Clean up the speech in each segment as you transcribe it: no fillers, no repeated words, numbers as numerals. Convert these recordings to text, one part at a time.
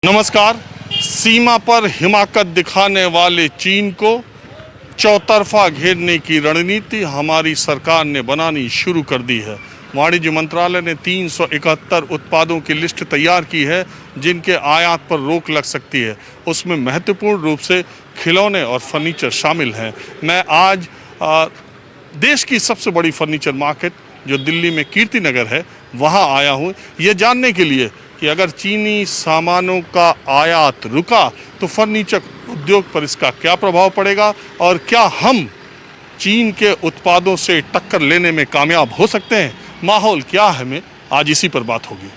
नमस्कार। सीमा पर हिमाकत दिखाने वाले चीन को चौतरफा घेरने की रणनीति हमारी सरकार ने बनानी शुरू कर दी है। वाणिज्य मंत्रालय ने 371 उत्पादों की लिस्ट तैयार की है जिनके आयात पर रोक लग सकती है। उसमें महत्वपूर्ण रूप से खिलौने और फर्नीचर शामिल हैं। मैं आज देश की सबसे बड़ी फर्नीचर मार्केट जो दिल्ली में कीर्ति नगर है वहाँ आया हूँ ये जानने के लिए कि अगर चीनी सामानों का आयात रुका तो फर्नीचर उद्योग पर इसका क्या प्रभाव पड़ेगा और क्या हम चीन के उत्पादों से टक्कर लेने में कामयाब हो सकते हैं। माहौल क्या है में आज इसी पर बात होगी।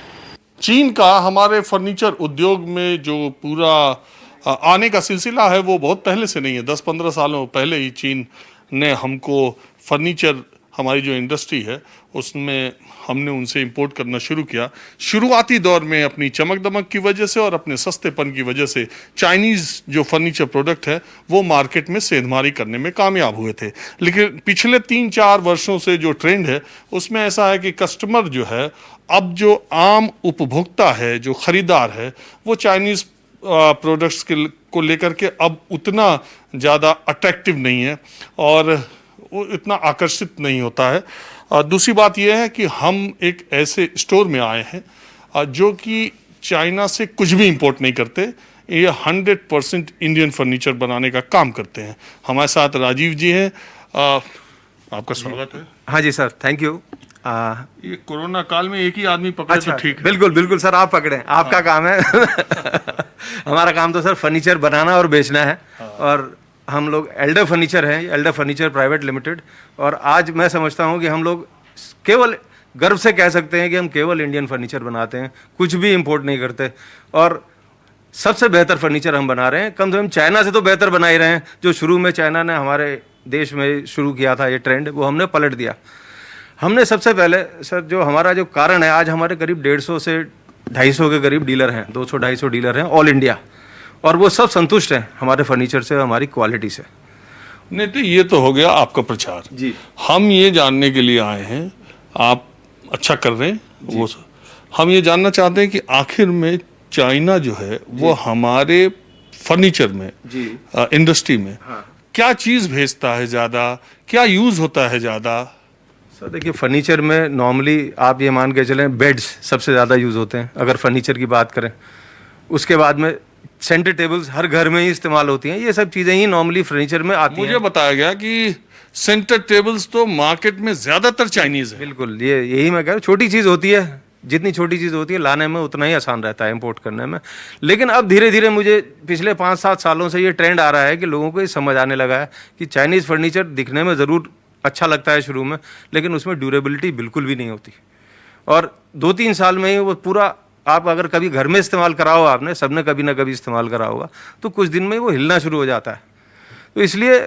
चीन का हमारे फर्नीचर उद्योग में जो पूरा आने का सिलसिला है वो बहुत पहले से नहीं है। 10-15 सालों पहले ही चीन ने हमको फर्नीचर हमारी जो इंडस्ट्री है उसमें हमने उनसे इंपोर्ट करना शुरू किया। शुरुआती दौर में अपनी चमक दमक की वजह से और अपने सस्तेपन की वजह से चाइनीज़ जो फर्नीचर प्रोडक्ट है वो मार्केट में सेंधमारी करने में कामयाब हुए थे। लेकिन पिछले 3-4 वर्षों से जो ट्रेंड है उसमें ऐसा है कि कस्टमर जो है अब जो आम उपभोक्ता है जो ख़रीदार है वो चाइनीज़ प्रोडक्ट्स को लेकर के अब उतना ज़्यादा अट्रैक्टिव नहीं है और वो इतना आकर्षित नहीं होता है। दूसरी बात यह है कि हम एक ऐसे स्टोर में आए हैं जो कि चाइना से कुछ भी इंपोर्ट नहीं करते। ये 100% इंडियन फर्नीचर बनाने का काम करते हैं। हमारे साथ राजीव जी हैं। आपका स्वागत है। हाँ जी सर, थैंक यू। ये कोरोना काल में एक ही आदमी पकड़े तो ठीक है। बिल्कुल बिल्कुल सर, आप पकड़े, आपका काम है। हमारा काम तो सर फर्नीचर बनाना और बेचना है। और हम लोग एल्डर फर्नीचर हैं, एल्डर फर्नीचर प्राइवेट लिमिटेड। और आज मैं समझता हूं कि हम लोग केवल गर्व से कह सकते हैं कि हम केवल इंडियन फर्नीचर बनाते हैं, कुछ भी इंपोर्ट नहीं करते। और सबसे बेहतर फर्नीचर हम बना रहे हैं, कम से कम चाइना से तो बेहतर बना ही रहे हैं। जो शुरू में चाइना ने हमारे देश में शुरू किया था ये ट्रेंड, वो हमने पलट दिया। हमने सबसे पहले सर जो हमारा जो कारण है, आज हमारे करीब 150 से 250 के करीब डीलर हैं, 200-250 डीलर हैं ऑल इंडिया। और वो सब संतुष्ट हैं हमारे फर्नीचर से, हमारी क्वालिटी से। नहीं तो ये तो हो गया आपका प्रचार जी। हम ये जानने के लिए आए हैं, आप अच्छा कर रहे हैं वो सब। हम ये जानना चाहते हैं कि आखिर में चाइना जो है वो हमारे फर्नीचर में इंडस्ट्री में क्या चीज़ भेजता है ज़्यादा, क्या यूज़ होता है ज़्यादा? सर देखिए, फर्नीचर में नॉर्मली आप ये मान के चलें बेड्स सबसे ज़्यादा यूज़ होते हैं अगर फर्नीचर की बात करें। उसके बाद में सेंटर टेबल्स हर घर में ही इस्तेमाल होती हैं। ये सब चीज़ें ही नॉर्मली फर्नीचर में आती हैं। मुझे बताया गया कि सेंटर टेबल्स तो मार्केट में ज़्यादातर चाइनीज़ है। बिल्कुल, यही मैं कह रहा हूँ। छोटी चीज़ होती है, जितनी छोटी चीज़ होती है लाने में उतना ही आसान रहता है इंपोर्ट करने में। लेकिन अब धीरे धीरे मुझे पिछले 5-7 सालों से ये ट्रेंड आ रहा है कि लोगों को ये समझ आने लगा है कि चाइनीज़ फर्नीचर दिखने में ज़रूर अच्छा लगता है शुरू में, लेकिन उसमें ड्यूरेबिलिटी बिल्कुल भी नहीं होती। और 2-3 साल में ही वो पूरा, आप अगर कभी घर में इस्तेमाल करा हो, आपने सबने कभी ना कभी इस्तेमाल करा होगा, तो कुछ दिन में वो हिलना शुरू हो जाता है। तो इसलिए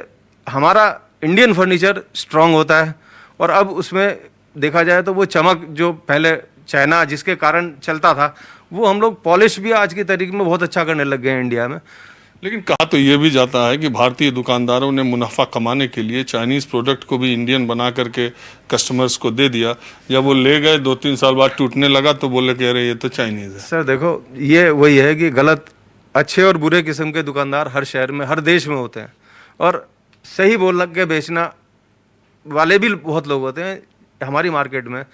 हमारा इंडियन फर्नीचर स्ट्रांग होता है। और अब उसमें देखा जाए तो वो चमक जो पहले चाइना जिसके कारण चलता था, वो हम लोग पॉलिश भी आज की तारीख में बहुत अच्छा करने लग गए हैं इंडिया में। लेकिन कहा तो ये भी जाता है कि भारतीय दुकानदारों ने मुनाफा कमाने के लिए चाइनीज़ प्रोडक्ट को भी इंडियन बना करके कस्टमर्स को दे दिया। जब वो ले गए 2-3 साल बाद टूटने लगा तो बोले कह रहे ये तो चाइनीज़ है। सर देखो, ये वही है कि गलत, अच्छे और बुरे किस्म के दुकानदार हर शहर में, हर देश में होते हैं। और सही बोल लग के बेचना वाले भी बहुत लोग होते हैं हमारी मार्केट में।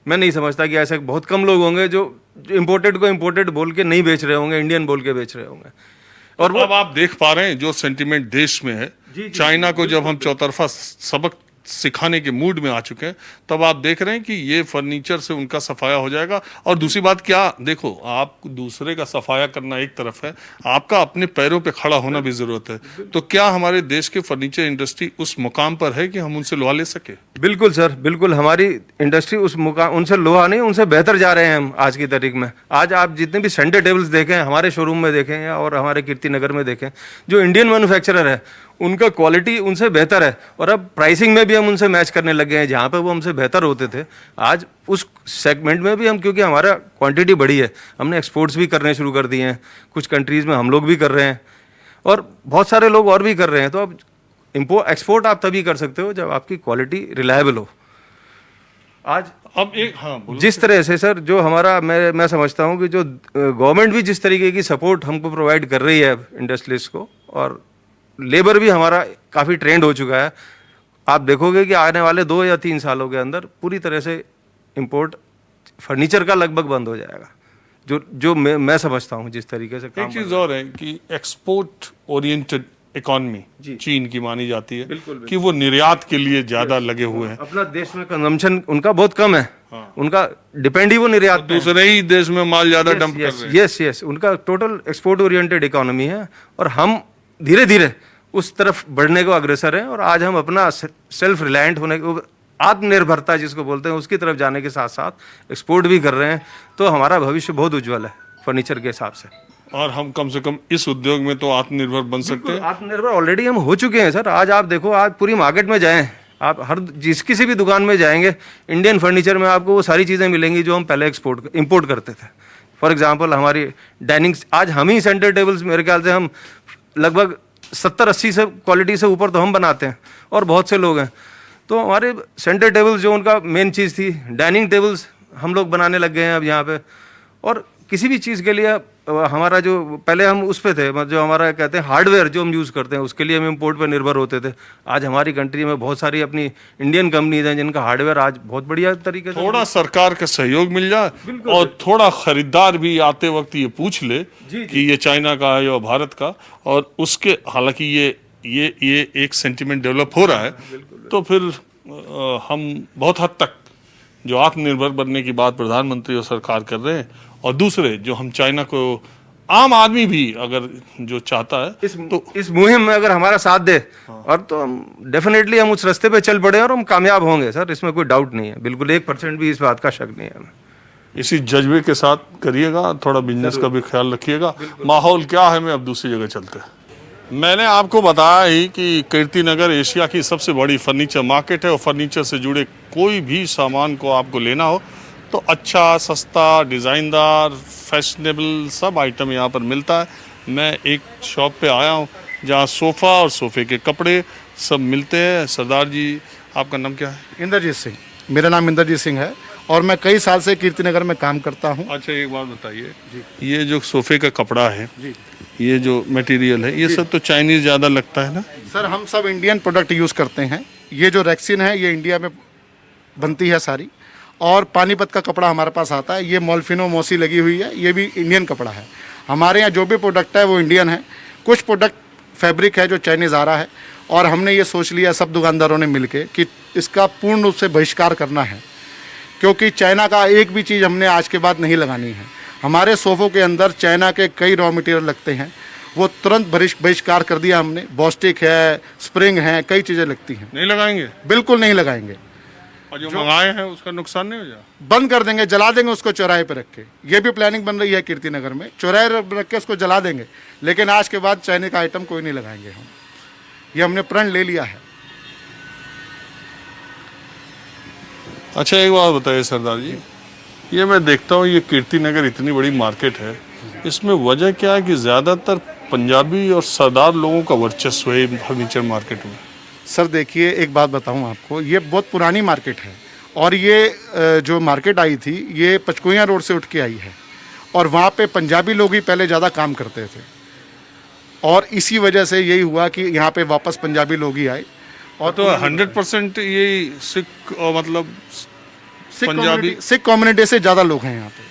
मैं नहीं समझता कि ऐसे बहुत कम लोग होंगे जो इम्पोर्टेड को इम्पोर्टेड बोल के नहीं बेच रहे होंगे, इंडियन बोल के बेच रहे होंगे। और वो अब आप देख पा रहे हैं जो सेंटिमेंट देश में है। चाइना को जब हम चौतरफा सबक सिखाने के मूड में आ चुके हैं, तब आप देख रहे हैं कि ये फर्नीचर से उनका सफाया हो जाएगा। और दूसरी बात क्या, देखो, आप दूसरे का सफाया करना एक तरफ है, आपका अपने पैरों पे खड़ा होना भी जरूरत है। तो क्या हमारे देश के फर्नीचर इंडस्ट्री उस मुकाम पर है कि हम उनसे लोहा ले सके? बिल्कुल सर, बिल्कुल। हमारी इंडस्ट्री उस मुकाम, उनसे लोहा नहीं, उनसे बेहतर जा रहे हैं हम आज की तारीख में। आज आप जितने भी सेंटर टेबल्स देखें हमारे शोरूम में देखें या और हमारे कीर्ति नगर में देखें, जो इंडियन मैन्युफैक्चरर है उनका क्वालिटी उनसे बेहतर है। और अब प्राइसिंग में भी हम उनसे मैच करने लगे हैं। जहाँ पे वो हमसे बेहतर होते थे, आज उस सेगमेंट में भी हम, क्योंकि हमारा क्वांटिटी बड़ी है, हमने एक्सपोर्ट्स भी करने शुरू कर दिए हैं। कुछ कंट्रीज़ में हम लोग भी कर रहे हैं और बहुत सारे लोग और भी कर रहे हैं। तो अब एक्सपोर्ट आप तभी कर सकते हो जब आपकी क्वालिटी रिलायबल हो। आज अब एक हाँ बोलो। जिस तरह से सर जो हमारा मैं समझता हूँ कि जो गवर्नमेंट भी जिस तरीके की सपोर्ट हमको प्रोवाइड कर रही है इंडस्ट्रीज को, और लेबर भी हमारा काफ़ी ट्रेंड हो चुका है। आप देखोगे कि आने वाले 2 या 3 सालों के अंदर पूरी तरह से इंपोर्ट फर्नीचर का लगभग बंद हो जाएगा, जो मैं समझता हूँ जिस तरीके से काम एक चीज और है कि एक्सपोर्ट ओरिएंटेड इकोनॉमी चीन की मानी जाती है कि वो निर्यात के लिए ज्यादा लगे हुए हैं। अपना देश में कंजम्पशन उनका बहुत कम है, उनका डिपेंड ही वो निर्यात पे है। दूसरे ही देश में माल ज्यादा डंप कर रहे हैं। यस उनका टोटल एक्सपोर्ट ओरिएंटेड इकोनॉमी है, और हम धीरे धीरे उस तरफ बढ़ने को अग्रसर हैं। और आज हम अपना सेल्फ रिलायंट होने को, आत्मनिर्भरता जिसको बोलते हैं, उसकी तरफ जाने के साथ साथ एक्सपोर्ट भी कर रहे हैं। तो हमारा भविष्य बहुत उज्जवल है फर्नीचर के हिसाब से। और हम कम से कम इस उद्योग में तो आत्मनिर्भर बन सकते हैं। आत्मनिर्भर ऑलरेडी हम हो चुके हैं सर। आज आप देखो, आज पूरी मार्केट में जाएं, आप किसी भी दुकान में जाएंगे, इंडियन फर्नीचर में आपको वो सारी चीज़ें मिलेंगी जो हम पहले इंपोर्ट करते थे। फॉर एग्जांपल हमारी डाइनिंग, आज हम ही सेंटर टेबल्स, मेरे ख्याल से हम लगभग 70-80 से क्वालिटी से ऊपर तो हम बनाते हैं, और बहुत से लोग हैं। तो हमारे सेंटर टेबल्स जो उनका मेन चीज़ थी, डाइनिंग टेबल्स हम लोग बनाने लग गए हैं अब यहाँ पे। और किसी भी चीज़ के लिए हमारा जो पहले हम उस पे थे, जो हमारा कहते हैं हार्डवेयर जो हम यूज़ करते हैं, उसके लिए हम इंपोर्ट पर निर्भर होते थे। आज हमारी कंट्री में बहुत सारी अपनी इंडियन कंपनीज हैं जिनका हार्डवेयर आज बहुत बढ़िया तरीके से, थोड़ा सरकार का सहयोग मिल जाए और थोड़ा खरीदार भी आते वक्त ये पूछ ले कि ये चाइना का है या भारत का, और उसके हालांकि ये एक सेंटिमेंट डेवलप हो रहा है, तो फिर हम बहुत हद तक जो आत्मनिर्भर बनने की बात प्रधानमंत्री और सरकार कर रहे हैं, और दूसरे जो हम चाइना को, आम आदमी भी अगर जो चाहता है इस मुहिम में अगर हमारा साथ दे, और तो डेफिनेटली हम उस रास्ते पे चल पड़े और हम कामयाब होंगे सर, इसमें कोई डाउट नहीं है, बिल्कुल 1% भी इस बात का शक नहीं है हमें। इसी जज्बे के साथ करिएगा, थोड़ा बिजनेस का भी ख्याल रखिएगा। माहौल क्या है, मैं अब दूसरी जगह चलते हैं। मैंने आपको बताया ही कि कीर्तिनगर एशिया की सबसे बड़ी फर्नीचर मार्केट है, और फर्नीचर से जुड़े कोई भी सामान को आपको लेना हो तो अच्छा, सस्ता, डिज़ाइनदार, फैशनेबल सब आइटम यहाँ पर मिलता है। मैं एक शॉप पे आया हूँ जहाँ सोफ़ा और सोफ़े के कपड़े सब मिलते हैं। सरदार जी, आपका नाम क्या है? इंद्रजीत सिंह। मेरा नाम इंद्रजीत सिंह है, और मैं कई साल से कीर्तिनगर में काम करता हूँ। अच्छा, एक बात बताइए, ये जो सोफ़े का कपड़ा है, ये जो मटेरियल है, ये सब तो चाइनीज़ ज़्यादा लगता है ना? सर, हम सब इंडियन प्रोडक्ट यूज़ करते हैं। ये जो रेक्सिन है, ये इंडिया में बनती है सारी, और पानीपत का कपड़ा हमारे पास आता है। ये मोल्फिनो मोसी लगी हुई है, ये भी इंडियन कपड़ा है। हमारे यहाँ जो भी प्रोडक्ट है वो इंडियन है। कुछ प्रोडक्ट फैब्रिक है जो चाइनीज़ आ रहा है, और हमने ये सोच लिया सब दुकानदारों ने मिलके कि इसका पूर्ण रूप से बहिष्कार करना है, क्योंकि चाइना का एक भी चीज़ हमने आज के बाद नहीं लगानी है। हमारे सोफ़ों के अंदर चाइना के कई रॉ मटेरियल लगते हैं, वो तुरंत बहिष्कार कर दिया हमने। बॉस्टिक है, स्प्रिंग है, कई चीज़ें लगती हैं। नहीं लगाएंगे? बिल्कुल नहीं लगाएंगे। और जो मंगाए हैं उसका नुकसान नहीं हो जाए? बंद कर देंगे, जला देंगे उसको चौराहे पे रख के। ये भी प्लानिंग बन रही है कीर्तिनगर में, चौराहे रख के उसको जला देंगे, लेकिन आज के बाद चाइनीज का आइटम कोई नहीं लगाएंगे हम। ये हमने प्रण ले लिया है। अच्छा, एक बात बताइए सरदार जी, ये मैं देखता हूँ ये कीर्तिनगर इतनी बड़ी मार्केट है, इसमें वजह क्या है कि ज़्यादातर पंजाबी और सरदार लोगों का वर्चस्व है फर्नीचर मार्केट में? सर देखिए, एक बात बताऊं आपको, ये बहुत पुरानी मार्केट है, और ये जो मार्केट आई थी ये पचकुइयाँ रोड से उठ के आई है, और वहाँ पे पंजाबी लोग ही पहले ज़्यादा काम करते थे, और इसी वजह से यही हुआ कि यहाँ पे वापस पंजाबी लोग ही आए। और तो 100% ये सिख और मतलब पंजाबी सिख कम्युनिटी से ज़्यादा लोग हैं यहाँ पे।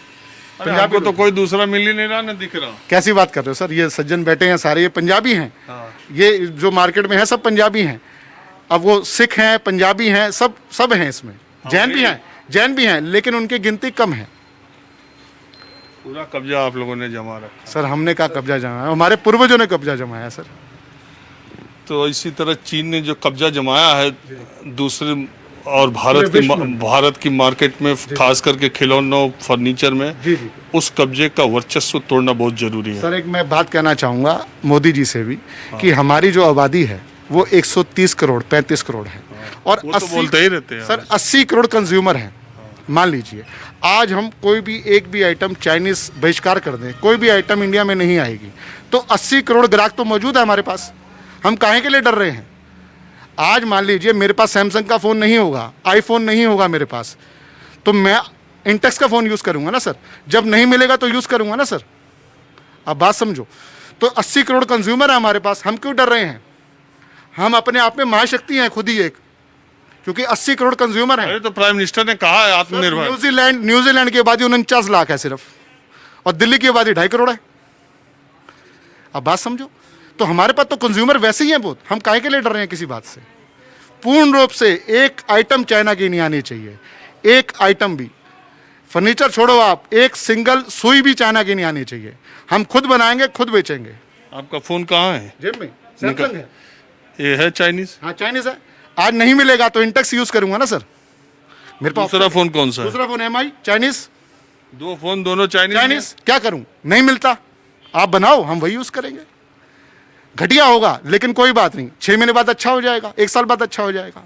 पंजाबी को तो कोई दूसरा मिल ही नहीं रहा, ना दिख रहा। कैसी बात कर रहे हो सर, ये सज्जन बैठे हैं सारे, ये पंजाबी हैं। ये जो मार्केट में है सब पंजाबी हैं। अब वो सिख हैं, पंजाबी हैं, सब हैं इसमें। जैन भी हैं, लेकिन उनकी गिनती कम है। पूरा कब्जा आप लोगों ने जमा रखा? सर, हमने का कब्जा जमाया, हमारे पूर्वजों ने कब्जा जमाया सर। तो इसी तरह चीन ने जो कब्जा जमाया है दूसरे और भारत की मार्केट में, खास करके खिलौनों, फर्नीचर में, उस कब्जे का वर्चस्व तोड़ना बहुत जरूरी है। सर, एक मैं बात कहना चाहूँगा मोदी जी से भी कि हमारी जो आबादी है वो 130 करोड़ 35 करोड़ है, और वो तो बोलते ही रहते हैं सर 80 करोड़ कंज्यूमर हैं। मान लीजिए आज हम कोई भी एक भी आइटम चाइनीज बहिष्कार कर दें, कोई भी आइटम इंडिया में नहीं आएगी, तो 80 करोड़ ग्राहक तो मौजूद है हमारे पास। हम काहे के लिए डर रहे हैं? आज मान लीजिए मेरे पास सैमसंग का फ़ोन नहीं होगा, आईफोन नहीं होगा मेरे पास, तो मैं इंटेक्स का फ़ोन यूज़ करूँगा ना सर, जब नहीं मिलेगा तो यूज़ करूँगा ना सर। अब बात समझो, तो 80 करोड़ कंज्यूमर है हमारे पास, हम क्यों डर रहे हैं? हम अपने आप में महाशक्ति हैं खुद ही एक, क्योंकि 80 करोड़ कंज्यूमर हैं। अरे तो प्राइम मिनिस्टर ने कहा है आत्मनिर्भर। न्यूजीलैंड की आबादी 49 लाख है सिर्फ, और दिल्ली की आबादी 2.5 करोड़ है। अब बात समझो, तो हमारे पास तो कंज्यूमर वैसे ही हैं बहुत, हम काहे के लिए डर रहे हैं किसी बात से? पूर्ण रूप से एक आइटम चाइना की नहीं आनी चाहिए, एक आइटम भी। फर्नीचर छोड़ो आप, एक सिंगल सुई भी चाइना की नहीं आनी चाहिए। हम खुद बनाएंगे, खुद बेचेंगे। आपका फोन कहाँ है? जेब में सैमसंग है। ये है चाइनीज? हाँ चाइनीज है। आज नहीं मिलेगा तो इंटेक्स यूज करूंगा ना सर। मेरे पास दूसरा फोन कौन सा है? दूसरा फोन MI चाइनीज। 2 फोन दोनों चाइनीज? चाइनीज क्या करूं, नहीं मिलता, आप बनाओ, हम वही यूज करेंगे। घटिया होगा लेकिन कोई बात नहीं, 6 महीने बाद अच्छा हो जाएगा, 1 साल बाद अच्छा हो जाएगा,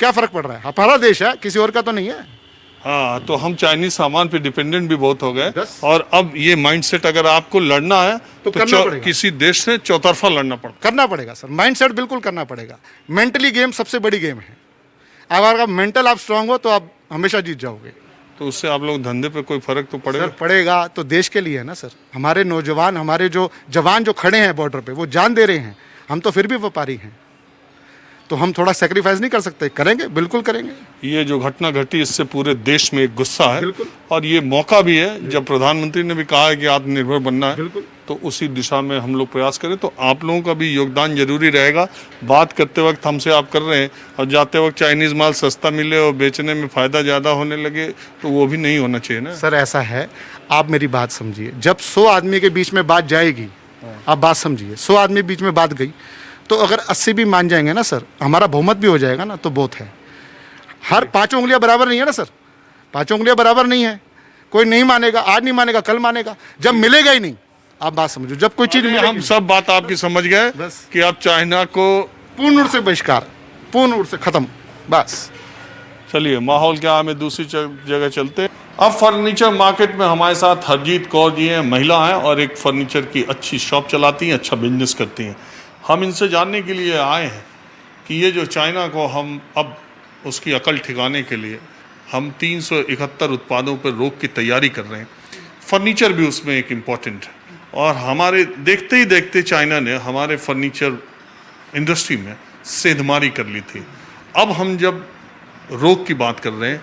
क्या फर्क पड़ रहा है? हमारा देश है, किसी और का तो नहीं है। हाँ, तो हम चाइनीज सामान पे डिपेंडेंट भी बहुत हो गए। बस। और अब ये माइंडसेट अगर आपको लड़ना है तो करना पड़ेगा। किसी देश से चौतरफा लड़ना पड़ता। करना पड़ेगा सर, माइंडसेट बिल्कुल करना पड़ेगा। मेंटली गेम सबसे बड़ी गेम है। अगर आप मेंटल आप स्ट्रांग हो तो आप हमेशा जीत जाओगे। तो उससे आप लोग धंधे पे कोई फर्क तो पड़ेगा? सर पड़ेगा तो देश के लिए है ना सर। हमारे नौजवान, हमारे जो जवान जो खड़े हैं बॉर्डर पे, वो जान दे रहे हैं, हम तो फिर भी व्यापारी हैं, तो हम थोड़ा सेक्रीफाइस नहीं कर सकते? करेंगे, बिल्कुल करेंगे। ये जो घटना घटी इससे पूरे देश में एक गुस्सा है, बिल्कुल। और ये मौका भी है, जब प्रधानमंत्री ने भी कहा है कि आत्मनिर्भर बनना है, बिल्कुल। तो उसी दिशा में हम लोग प्रयास करें। तो आप लोगों का भी योगदान जरूरी रहेगा। बात करते वक्त हमसे आप कर रहे हैं, और जाते वक्त चाइनीज माल सस्ता मिले और बेचने में फ़ायदा ज़्यादा होने लगे, तो वो भी नहीं होना चाहिए ना। सर ऐसा है, आप मेरी बात समझिए, जब 100 आदमी के बीच में बात जाएगी, आप बात समझिए, 100 आदमी बीच में बात गई, तो अगर 80 भी मान जाएंगे ना सर, हमारा बहुमत भी हो जाएगा ना, तो बहुत है। हर 5 उंगलियां बराबर नहीं है ना सर, 5 उंगलियां बराबर नहीं है। कोई नहीं मानेगा, आज नहीं मानेगा, कल मानेगा, जब मिलेगा ही नहीं। आप बात समझो, जब कोई चीज हम सब बात आपकी समझ गए बस। कि आप चाइना को पूर्ण रूप से बहिष्कार, पूर्ण रूप से खत्म, बस। चलिए, माहौल क्या, हमें दूसरी जगह चलते हैं। अब फर्नीचर मार्केट में हमारे साथ हरजीत कौर जी हैं, महिला हैं और एक फर्नीचर की अच्छी शॉप चलाती हैं, अच्छा बिजनेस करती हैं। हम इनसे जानने के लिए आए हैं कि ये जो चाइना को हम अब उसकी अकल ठिकाने के लिए हम 371 उत्पादों पर रोक की तैयारी कर रहे हैं, फर्नीचर भी उसमें एक इम्पॉर्टेंट है। और हमारे देखते ही देखते चाइना ने हमारे फर्नीचर इंडस्ट्री में सेंधमारी कर ली थी। अब हम जब रोक की बात कर रहे हैं,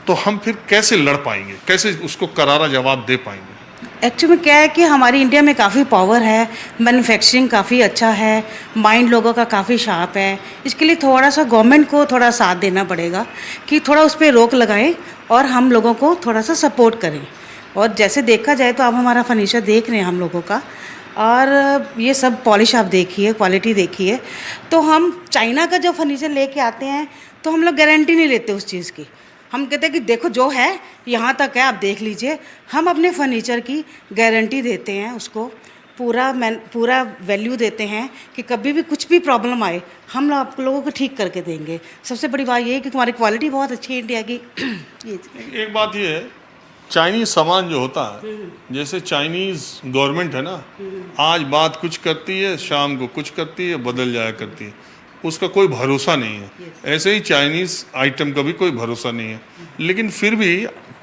तो हम फिर कैसे लड़ पाएंगे, कैसे उसको करारा जवाब दे पाएंगे? एक्चुअली में क्या है कि हमारी इंडिया में काफ़ी पावर है, मैन्युफैक्चरिंग काफ़ी अच्छा है, माइंड लोगों का काफ़ी शार्प है। इसके लिए थोड़ा सा गवर्नमेंट को थोड़ा साथ देना पड़ेगा कि थोड़ा उस पर रोक लगाएं और हम लोगों को थोड़ा सा सपोर्ट करें। और जैसे देखा जाए तो आप हमारा फर्नीचर देख रहे हैं हम लोगों का, और ये सब पॉलिश आप देखिए, क्वालिटी देखिए। तो हम चाइना का जब फर्नीचर लेके आते हैं तो हम लोग गारंटी नहीं लेते उस चीज़ की। हम कहते हैं कि देखो जो है यहाँ तक है, आप देख लीजिए। हम अपने फर्नीचर की गारंटी देते हैं, उसको पूरा वैल्यू देते हैं कि कभी भी कुछ भी प्रॉब्लम आए हम आप लोगों को ठीक करके देंगे। सबसे बड़ी बात ये है कि हमारी क्वालिटी बहुत अच्छी है इंडिया की। ये एक बात ये है, चाइनीज सामान जो होता है, जैसे चाइनीज गवर्नमेंट है ना, आज बात कुछ करती है, शाम को कुछ करती है, बदल जाया करती है, उसका कोई भरोसा नहीं है। ऐसे ही चाइनीज आइटम का भी कोई भरोसा नहीं है। लेकिन फिर भी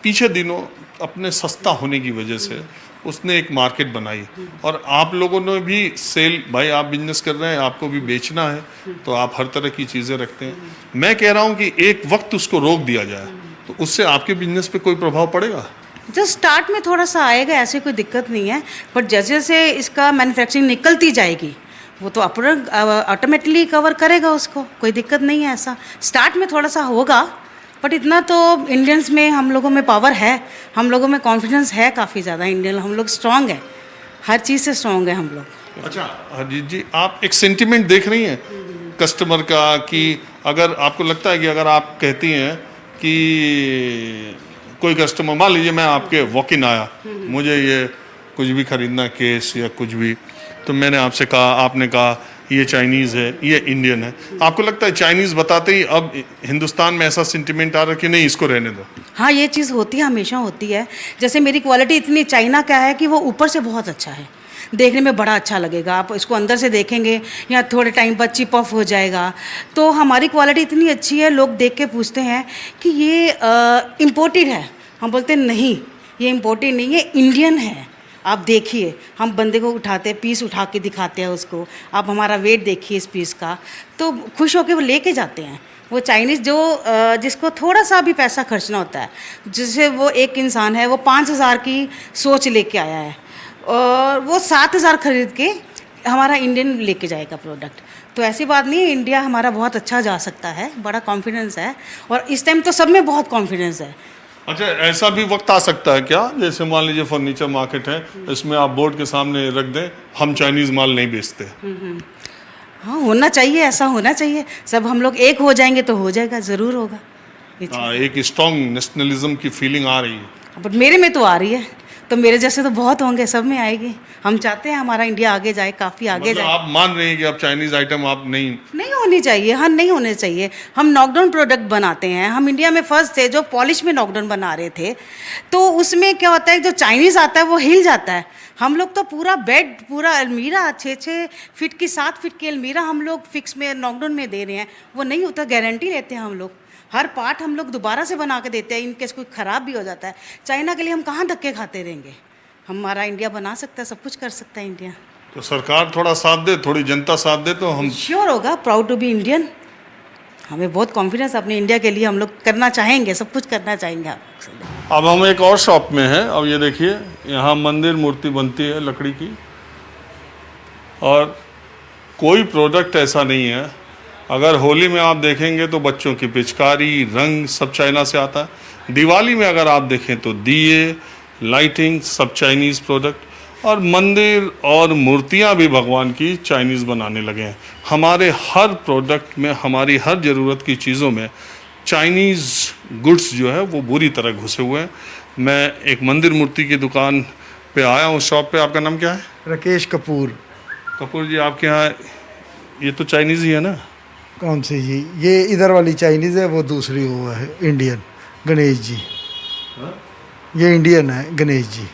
पीछे दिनों अपने सस्ता होने की वजह से उसने एक मार्केट बनाई, और आप लोगों ने भी सेल, भाई आप बिजनेस कर रहे हैं, आपको भी बेचना है, तो आप हर तरह की चीज़ें रखते हैं। मैं कह रहा हूँ कि एक वक्त उसको रोक दिया जाए, तो उससे आपके बिजनेस पे कोई प्रभाव पड़ेगा? जो स्टार्ट में थोड़ा सा आएगा, ऐसे कोई दिक्कत नहीं है, बट जैसे जैसे इसका मैन्युफैक्चरिंग निकलती जाएगी वो तो ऑटोमेटिकली कवर करेगा उसको, कोई दिक्कत नहीं है। ऐसा स्टार्ट में थोड़ा सा होगा, बट इतना तो इंडियंस में, हम लोगों में पावर है, हम लोगों में कॉन्फिडेंस है काफ़ी ज़्यादा। इंडियन हम लोग स्ट्रांग है, हर चीज़ से स्ट्रांग है हम लोग। अच्छा हरजीत जी, आप एक सेंटिमेंट देख रही हैं कस्टमर का, कि अगर आपको लगता है कि अगर आप कहती हैं कि कोई कस्टमर, मान लीजिए मैं आपके वॉक इन आया, मुझे ये कुछ भी खरीदना, केस या कुछ भी, तो मैंने आपसे कहा, आपने कहा ये चाइनीज़ है, ये इंडियन है, आपको लगता है चाइनीज़ बताते ही अब हिंदुस्तान में ऐसा सेंटिमेंट आ रहा है कि नहीं इसको रहने दो? हाँ, ये चीज़ होती है, हमेशा होती है। जैसे मेरी क्वालिटी इतनी चाइना का है कि वो ऊपर से बहुत अच्छा है, देखने में बड़ा अच्छा लगेगा, आप इसको अंदर से देखेंगे या थोड़े टाइम बाद चिप ऑफ हो जाएगा। तो हमारी क्वालिटी इतनी अच्छी है, लोग देख के पूछते हैं कि ये इम्पोर्टेड है। हम बोलते हैं नहीं, ये इम्पोर्टेड नहीं है, इंडियन है। आप देखिए, हम बंदे को उठाते हैं, पीस उठा के दिखाते हैं उसको, आप हमारा वेट देखिए इस पीस का, तो खुश होकर वो लेके जाते हैं। वो चाइनीज़ जो जिसको थोड़ा सा भी पैसा खर्चना होता है, जिससे वो एक इंसान है वो 5,000 की सोच लेके आया है और वो 7,000 खरीद के हमारा इंडियन लेके जाएगा प्रोडक्ट। तो ऐसी बात नहीं है, इंडिया हमारा बहुत अच्छा जा सकता है, बड़ा कॉन्फिडेंस है और इस टाइम तो सब में बहुत कॉन्फिडेंस है। अच्छा, ऐसा भी वक्त आ सकता है क्या, जैसे मान लीजिए फर्नीचर मार्केट है, इसमें आप बोर्ड के सामने रख दें हम चाइनीज़ माल नहीं बेचते? हाँ, होना चाहिए, ऐसा होना चाहिए। सब हम लोग एक हो जाएंगे तो हो जाएगा, ज़रूर होगा। एक स्ट्रॉन्ग नेशनलिज्म की फीलिंग आ रही है। बट मेरे में तो आ रही है, तो मेरे जैसे तो बहुत होंगे, सब में आएगी। हम चाहते हैं हमारा इंडिया आगे जाए, काफ़ी आगे मतलब जाए। आप मान रहे हैं कि आप चाइनीज़ आइटम आप नहीं होनी चाहिए, हाँ नहीं होने चाहिए। हम नॉकडाउन प्रोडक्ट बनाते हैं, हम इंडिया में फर्स्ट थे जो पॉलिश में नॉकडाउन बना रहे थे। तो उसमें क्या होता है, जो चाइनीज़ आता है वो हिल जाता है। हम लोग तो पूरा बेड, पूरा अलमीरा 6-6 फीट की 7 फीट की अलमीरा हम लोग फिक्स में नॉकडाउन में दे रहे हैं। वो नहीं होता, गारंटी लेते हैं हम लोग। हर पार्ट हम लोग दोबारा से बना के देते हैं, इनकेस कोई ख़राब भी हो जाता है। चाइना के लिए हम कहाँ धक्के खाते रहेंगे? हमारा इंडिया बना सकता है, सब कुछ कर सकता है इंडिया। तो सरकार थोड़ा साथ दे, थोड़ी जनता साथ दे तो हम श्योर होगा। Proud to be Indian. हमें बहुत कॉन्फिडेंस अपने इंडिया के लिए, हम लोग करना चाहेंगे, सब कुछ करना चाहेंगे। अब हम एक और शॉप में हैं। अब ये देखिए, यहाँ मंदिर मूर्ति बनती है लकड़ी की, और कोई प्रोडक्ट ऐसा नहीं है। अगर होली में आप देखेंगे तो बच्चों की पिचकारी, रंग सब चाइना से आता है। दिवाली में अगर आप देखें तो दिए, लाइटिंग सब चाइनीज़ प्रोडक्ट, और मंदिर और मूर्तियाँ भी भगवान की चाइनीज़ बनाने लगे हैं। हमारे हर प्रोडक्ट में, हमारी हर ज़रूरत की चीज़ों में चाइनीज़ गुड्स जो है वो बुरी तरह घुसे हुए हैं। मैं एक मंदिर मूर्ति की दुकान पे आया हूँ, शॉप पे। आपका नाम क्या है? राकेश कपूर। कपूर जी, आपके यहाँ ये तो चाइनीज़ ही है ना? कौन सी जी? ये इधर वाली चाइनीज़ है, वो दूसरी वो है इंडियन। गणेश जी। ये इंडियन है, गणेश जी।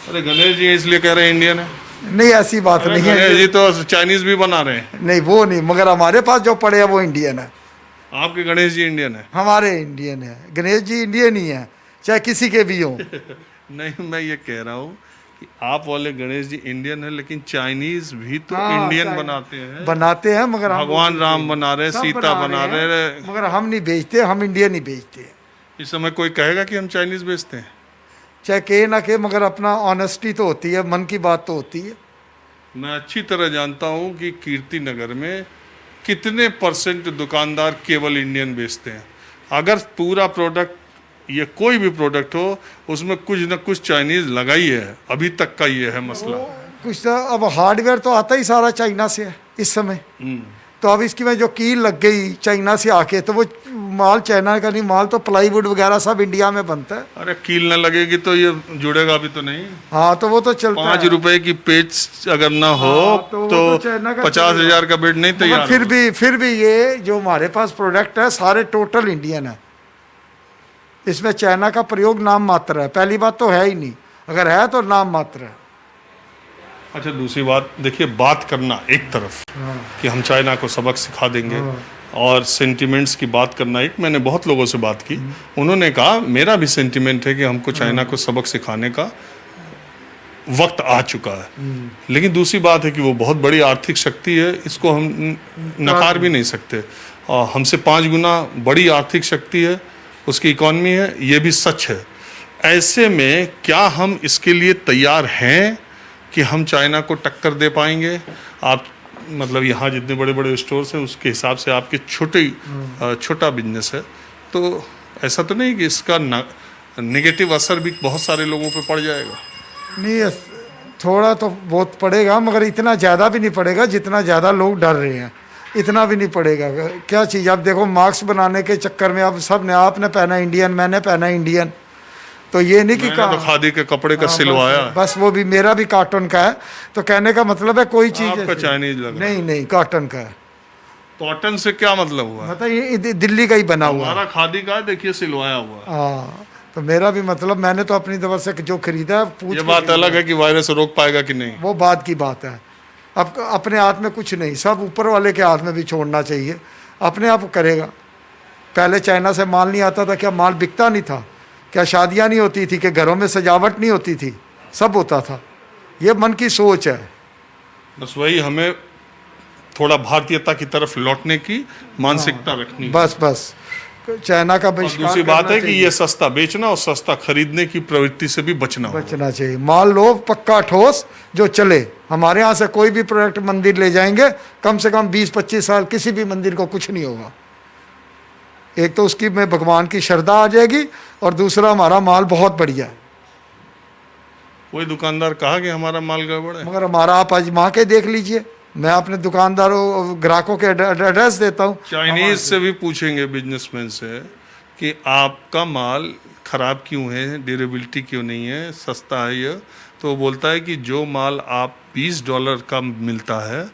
अरे गणेश जी इसलिए कह रहे हैं इंडियन है? नहीं, ऐसी बात नहीं है। गणेश जी तो चाइनीज़ भी बना रहे हैं। नहीं, वो नहीं, मगर हमारे पास जो पड़े हैं वो इंडियन है। आपके गणेश जी इंडियन है? हमारे इंडियन है, गणेश जी इंडियन ही है, चाहे किसी के भी हों। नहीं, मैं ये कह रहा हूँ कि आप वाले गणेश जी इंडियन है, लेकिन चाइनीज़ भी तो हाँ, इंडियन बनाते हैं, मगर भगवान राम बना रहे, सीता बना रहे, मगर हम नहीं बेचते, हम इंडियन ही बेचते हैं। इस समय कोई कहेगा कि हम चाइनीज़ बेचते हैं? चाहे कहे ना कहे, मगर अपना ऑनेस्टी तो होती है, मन की बात तो होती है। मैं अच्छी तरह जानता हूँ कि कीर्ति नगर में कितने % दुकानदार केवल इंडियन बेचते हैं। अगर पूरा प्रोडक्ट, ये कोई भी प्रोडक्ट हो, उसमें कुछ न कुछ चाइनीज़ लगा ही है। अभी तक का ये है मसला। कुछ तो अब हार्डवेयर तो आता ही सारा चाइना से है इस समय। तो अब इसकी में जो कील लग गई चाइना से आके, तो वो माल चाइना का नहीं, माल तो प्लाईवुड वगैरह सब इंडिया में बनता है। अरे कील न लगेगी तो ये जुड़ेगा भी तो नहीं। हाँ, तो वो तो चलता है। 5 रुपए की पेज अगर ना हो तो 50,000 का बेड नहीं तैयार। फिर भी ये जो हमारे पास प्रोडक्ट है सारे टोटल इंडियन है। इसमें चाइना का प्रयोग नाम मात्र है। पहली बात तो है ही नहीं, अगर है तो नाम मात्र है। अच्छा, दूसरी बात देखिए, बात करना एक तरफ कि हम चाइना को सबक सिखा देंगे, और सेंटिमेंट्स की बात करना एक। मैंने बहुत लोगों से बात की, उन्होंने कहा मेरा भी सेंटिमेंट है कि हमको चाइना को सबक सिखाने का वक्त आ चुका है। लेकिन दूसरी बात है कि वो बहुत बड़ी आर्थिक शक्ति है, इसको हम नकार भी नहीं सकते। और हमसे 5 गुना बड़ी आर्थिक शक्ति है, उसकी इकॉनमी है, ये भी सच है। ऐसे में क्या हम इसके लिए तैयार हैं कि हम चाइना को टक्कर दे पाएंगे? आप मतलब यहाँ जितने बड़े बड़े स्टोर्स हैं उसके हिसाब से आपके छोटा बिजनेस है, तो ऐसा तो नहीं कि इसका नेगेटिव असर भी बहुत सारे लोगों पे पड़ जाएगा? नहीं, थोड़ा तो बहुत पड़ेगा, मगर इतना ज़्यादा भी नहीं पड़ेगा जितना ज़्यादा लोग डर रहे हैं। इतना भी नहीं पड़ेगा। क्या चीज़, आप देखो मास्क बनाने के चक्कर में अब सब ने, आपने पहना इंडियन, मैंने पहना इंडियन, तो ये नहीं कि तो खादी के कपड़े का सिलवाया, बस वो भी मेरा भी कॉटन का है। तो कहने का मतलब है कोई चीज़ आपका चाइनीज लग रहा है। नहीं, कॉटन का है। कॉटन से क्या मतलब हुआ? मतलब ये दिल्ली का ही बना हुआ है। हमारा खादी का है, देखिए सिलवाया हुआ है। हाँ, तो मेरा भी मतलब मैंने तो अपनी तरफ से जो खरीदा है पूछ ये के बात अलग है कि वायरस रोक पाएगा कि नहीं। वो बात की बात है। अब अपने हाथ में कुछ नहीं, सब ऊपर वाले के हाथ में भी छोड़ना चाहिए, अपने आप करेगा। पहले चाइना से माल नहीं आता था, क्या माल बिकता नहीं था? क्या शादियां नहीं होती थी? कि घरों में सजावट नहीं होती थी? सब होता था। ये मन की सोच है। बस वही हमें थोड़ा भारतीयता की तरफ लौटने की मानसिकता रखनी है। बस बस चाइना का और बहिष्कार दूसरी बात करना है कि चाहिए। ये सस्ता बेचना और सस्ता खरीदने की प्रवृत्ति से भी बचना होगा। बचना चाहिए। माल लो पक्का ठोस जो चले। हमारे यहाँ से कोई भी प्रोडक्ट मंदिर ले जाएंगे, कम से कम 20-25 साल किसी भी मंदिर को कुछ नहीं होगा। एक तो उसकी में भगवान की श्रद्धा आ जाएगी, और दूसरा हमारा माल बहुत बढ़िया है। कोई दुकानदार कहा कि हमारा माल गड़बड़ है? मगर हमारा आप आजमा के देख लीजिए। मैं अपने दुकानदारों ग्राहकों के एड्रेस देता हूँ। चाइनीज से भी पूछेंगे, बिजनेसमैन से, कि आपका माल खराब क्यों है, ड्यूरेबिलिटी क्यों नहीं है, सस्ता है ये? तो वो बोलता है कि जो माल आप $20 का मिलता है,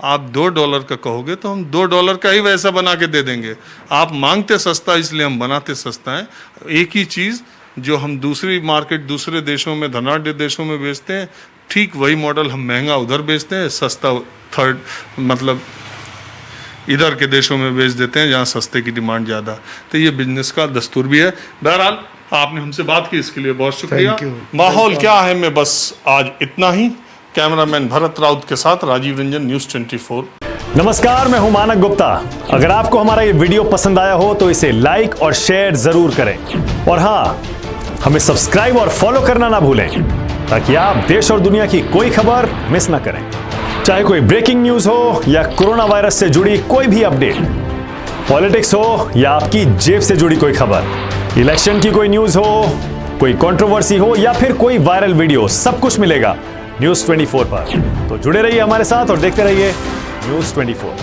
आप $2 का कहोगे तो हम $2 का ही वैसा बना के दे देंगे। आप मांगते सस्ता, इसलिए हम बनाते सस्ता है। एक ही चीज़ जो हम दूसरी मार्केट, दूसरे देशों में, धनाढ़ देशों में बेचते हैं, ठीक वही मॉडल हम महंगा उधर बेचते हैं, सस्ता थर्ड मतलब इधर के देशों में बेच देते हैं जहाँ सस्ते की डिमांड ज़्यादा। तो ये बिजनेस का दस्तूर भी है। बहरहाल आपने हमसे बात की, इसके लिए बहुत शुक्रिया। Thank you. माहौल क्या है में बस आज इतना ही। कैमरामैन भरत राउत के साथ राजीव रंजन, न्यूज़ 24। नमस्कार, मैं हूं मानक गुप्ता। अगर आपको हमारा ये वीडियो पसंद आया हो तो इसे लाइक और शेयर जरूर करें, और हाँ, हमें सब्सक्राइब और फॉलो करना ना भूलें, ताकि आप देश और दुनिया की कोई खबर मिस ना करें। चाहे कोई ब्रेकिंग न्यूज हो या कोरोना वायरस से जुड़ी कोई भी अपडेट, पॉलिटिक्स हो या आपकी जेब से जुड़ी कोई खबर, इलेक्शन की कोई न्यूज हो, कोई कंट्रोवर्सी हो या फिर कोई वायरल वीडियो, सब कुछ मिलेगा न्यूज़ 24 पर। तो जुड़े रहिए हमारे साथ और देखते रहिए न्यूज़ 24।